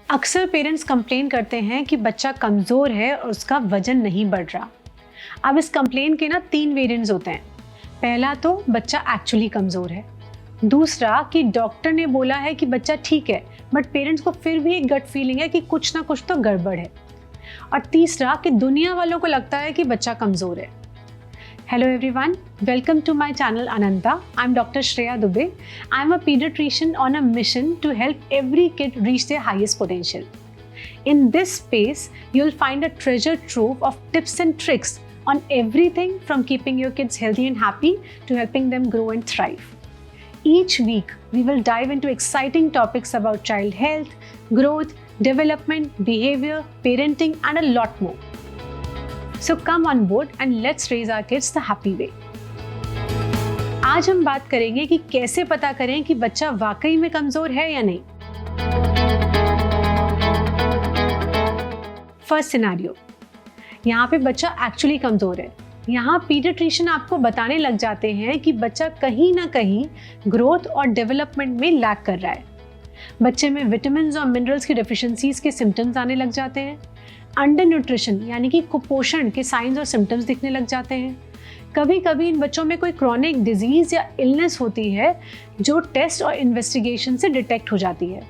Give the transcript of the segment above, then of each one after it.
अक्सर parents complain करते हैं कि बच्चा कमज़ोर है और उसका वजन नहीं बढ़ रहा। अब इस कंप्लेन के ना 3 वेरिएंट्स होते हैं। पहला तो बच्चा एक्चुअली कमज़ोर है। दूसरा कि डॉक्टर ने बोला है कि बच्चा ठीक है, बट पेरेंट्स को फिर भी एक गट फीलिंग है कि कुछ ना कुछ तो गड़बड़ है। और तीसरा कि दुनिया वालों को लगता है कि बच्चा कमज़ोर है। Hello everyone, welcome to my channel Ananta. I'm Dr. Shreya Dubey. I'm a pediatrician on a mission to help every kid reach their highest potential. In this space, you'll find a treasure trove of tips and tricks on everything from keeping your kids healthy and happy to helping them grow and thrive. Each week, we will dive into exciting topics about child health, growth, development, behavior, parenting, and a lot more. So come on board and let's raise our kids the happy way. आज हम बात करेंगे कि कैसे पता करें कि बच्चा वाकई में कमजोर है या नहीं। फर्स्ट सिनेरियो, यहाँ पे बच्चा एक्चुअली कमजोर है। यहाँ पीडियाट्रिशियन आपको बताने लग जाते हैं कि बच्चा कहीं ना कहीं ग्रोथ और डेवलपमेंट में लैग कर रहा है। बच्चे में विटामिन और मिनरल्स की डेफिशिएंसीज के सिम्टम्स आने लग जाते हैं। अंडर न्यूट्रिशन यानी कि कुपोषण के साइंस और सिम्टम्स दिखने लग जाते हैं। कभी कभी इन बच्चों में कोई क्रॉनिक डिजीज या इलनेस होती है जो टेस्ट और इन्वेस्टिगेशन से डिटेक्ट हो जाती है।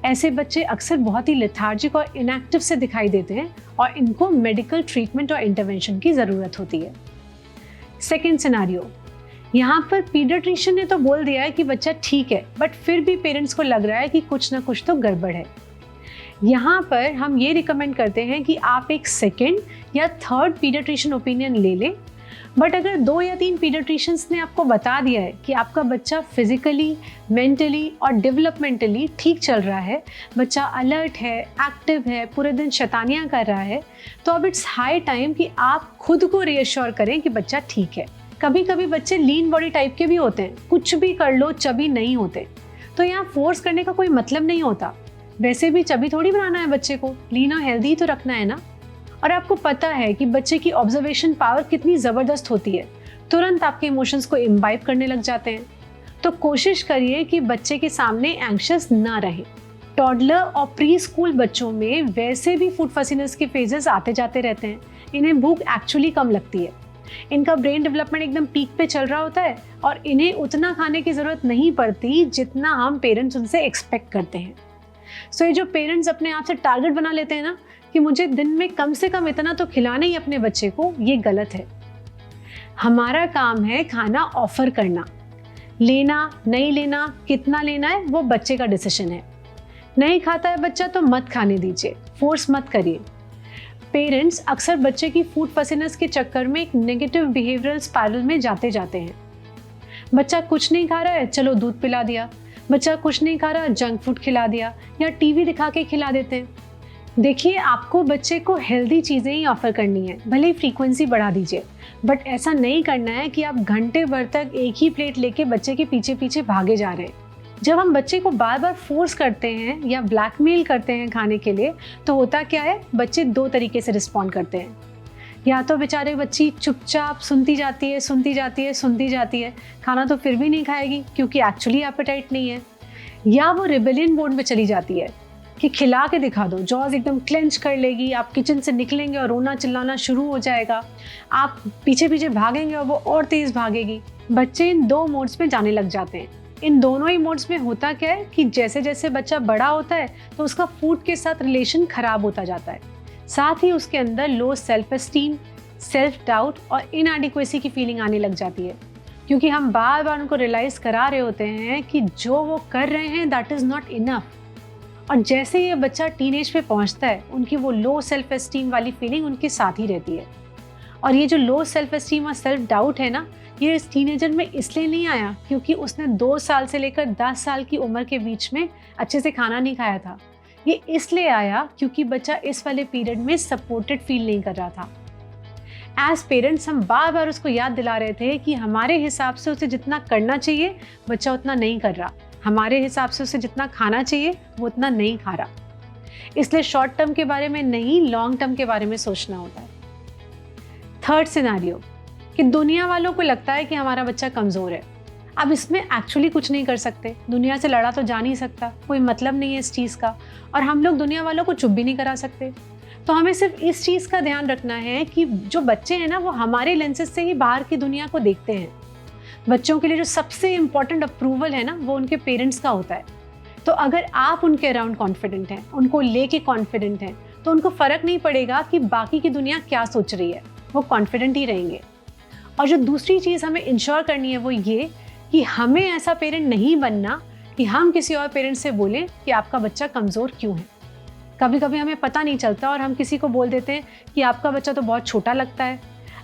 ऐसे बच्चे अक्सर बहुत ही लेथार्जिक और इनएक्टिव से दिखाई देते हैं और इनको मेडिकल ट्रीटमेंट और इंटरवेंशन की ज़रूरत होती है। सेकेंड सिनेरियो, यहाँ पर पीडियाट्रिशियन ने तो बोल दिया है कि बच्चा ठीक है, बट फिर भी पेरेंट्स को लग रहा है कि कुछ ना कुछ तो गड़बड़ है। यहाँ पर हम ये रिकमेंड करते हैं कि आप एक सेकेंड या थर्ड पीडियाट्रिशियन ओपिनियन ले लें। बट अगर 2 या 3 पीडियाट्रिशियंस ने आपको बता दिया है कि आपका बच्चा फिजिकली, मेंटली और डेवलपमेंटली ठीक चल रहा है, बच्चा अलर्ट है, एक्टिव है, पूरे दिन शैतानियाँ कर रहा है, तो अब इट्स हाई टाइम कि आप खुद को रीअश्योर करें कि बच्चा ठीक है। कभी कभी बच्चे लीन बॉडी टाइप के भी होते हैं, कुछ भी कर लो चबी नहीं होते, तो यहाँ फोर्स करने का कोई मतलब नहीं होता। वैसे भी चबी थोड़ी बनाना है बच्चे को, लीन और हेल्दी तो रखना है ना। और आपको पता है कि बच्चे की ऑब्जर्वेशन पावर कितनी ज़बरदस्त होती है, तुरंत आपके इमोशंस को इम्बाइब करने लग जाते हैं। तो कोशिश करिए कि बच्चे के सामने एंग्शियस ना रहे। टॉडलर और प्री स्कूल बच्चों में वैसे भी फूड फसीनेस के फेजेस आते जाते रहते हैं। इन्हें भूख एक्चुअली कम लगती है, इनका ब्रेन डेवलपमेंट एकदम पीक पे चल रहा होता है और इन्हें उतना खाने की ज़रूरत नहीं पड़ती जितना हम पेरेंट्स उनसे एक्सपेक्ट करते हैं। सो ये जो पेरेंट्स अपने आप से टारगेट बना लेते हैं ना कि मुझे दिन में कम से कम इतना तो खिलाना ही अपने बच्चे को, ये गलत है। हमारा काम है खाना ऑफर करना, लेना नहीं लेना, कितना लेना है वो बच्चे का डिसीजन है। नहीं खाता है बच्चा तो मत खाने दीजिए, फोर्स मत करिए। पेरेंट्स अक्सर बच्चे की फूड फसीनेस के चक्कर में एक नेगेटिव बिहेवियरल स्पाइरल में जाते जाते हैं। बच्चा कुछ नहीं खा रहा है, चलो दूध पिला दिया। बच्चा कुछ नहीं खा रहा, जंक फूड खिला दिया या टीवी दिखा के खिला देते हैं। देखिए, आपको बच्चे को हेल्दी चीज़ें ही ऑफर करनी है, भले ही फ्रीक्वेंसी बढ़ा दीजिए, बट ऐसा नहीं करना है कि आप घंटे भर तक एक ही प्लेट लेके बच्चे के पीछे पीछे भागे जा रहे हैं। जब हम बच्चे को बार बार फोर्स करते हैं या ब्लैकमेल करते हैं खाने के लिए, तो होता क्या है, बच्चे 2 तरीके से रिस्पॉन्ड करते हैं। या तो बेचारे बच्ची चुपचाप सुनती जाती है, खाना तो फिर भी नहीं खाएगी क्योंकि एक्चुअली एपेटाइट नहीं है। या वो रिबेलियन मोड में चली जाती है कि खिला के दिखा दो, जॉज एकदम क्लेंच कर लेगी, आप किचन से निकलेंगे और रोना चिल्लाना शुरू हो जाएगा, आप पीछे पीछे भागेंगे और वो और तेज़ भागेगी। बच्चे इन 2 मोड्स में जाने लग जाते हैं। इन दोनों ही मोड्स में होता क्या है कि जैसे जैसे बच्चा बड़ा होता है तो उसका फूड के साथ रिलेशन खराब होता जाता है, साथ ही उसके अंदर low self esteem, self doubt और इनएडिक्वेसी की फीलिंग आने लग जाती है, क्योंकि हम बार बार उनको रियलाइज़ करा रहे होते हैं कि जो वो कर रहे हैं दैट इज़ नॉट इनफ। और जैसे ये बच्चा टीनेज पे पहुंचता है, उनकी वो लो सेल्फ एस्टीम वाली फीलिंग उनके साथ ही रहती है। और ये जो लो सेल्फ एस्टीम और सेल्फ डाउट है ना, ये इस टीनेजर में इसलिए नहीं आया क्योंकि उसने 2 साल से लेकर 10 साल की उम्र के बीच में अच्छे से खाना नहीं खाया था। ये इसलिए आया क्योंकि बच्चा इस वाले पीरियड में सपोर्टेड फील नहीं कर रहा था। एज पेरेंट्स हम बार बार उसको याद दिला रहे थे कि हमारे हिसाब से उसे जितना करना चाहिए बच्चा उतना नहीं कर रहा, हमारे हिसाब से उसे जितना खाना चाहिए वो उतना नहीं खा रहा। इसलिए शॉर्ट टर्म के बारे में नहीं, लॉन्ग टर्म के बारे में सोचना होता है। थर्ड सिनेरियो, कि दुनिया वालों को लगता है कि हमारा बच्चा कमज़ोर है। अब इसमें एक्चुअली कुछ नहीं कर सकते, दुनिया से लड़ा तो जा नहीं सकता, कोई मतलब नहीं है इस चीज़ का, और हम लोग दुनिया वालों को चुप भी नहीं करा सकते। तो हमें सिर्फ इस चीज़ का ध्यान रखना है कि जो बच्चे हैं ना, वो हमारे लेंसेज से ही बाहर की दुनिया को देखते हैं। बच्चों के लिए जो सबसे इम्पॉर्टेंट अप्रूवल है ना, वो उनके पेरेंट्स का होता है। तो अगर आप उनके अराउंड कॉन्फिडेंट हैं, उनको लेके कॉन्फिडेंट हैं, तो उनको फ़र्क नहीं पड़ेगा कि बाकी की दुनिया क्या सोच रही है, वो कॉन्फिडेंट ही रहेंगे। और जो दूसरी चीज़ हमें इंश्योर करनी है वो ये कि हमें ऐसा पेरेंट नहीं बनना कि हम किसी और पेरेंट से बोलें कि आपका बच्चा कमज़ोर क्यों है। कभी कभी हमें पता नहीं चलता और हम किसी को बोल देते हैं कि आपका बच्चा तो बहुत छोटा लगता है,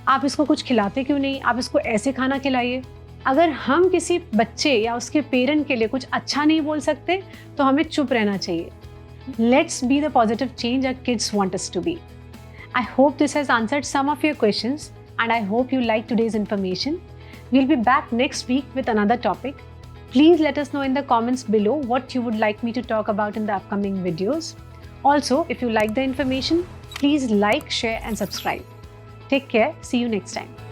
आप इसको कुछ खिलाते क्यों नहीं, आप इसको ऐसे खाना खिलाइए। अगर हम किसी बच्चे या उसके पेरेंट के लिए कुछ अच्छा नहीं बोल सकते तो हमें चुप रहना चाहिए। Let's be the positive change our kids want us to be. I hope this has answered some of your questions and I hope you like today's information. We'll be back next week with another topic. Please let us know in the comments below what you would like me to talk about in the upcoming videos. Also, if you like the information, please like, share and subscribe. Take care. See you next time.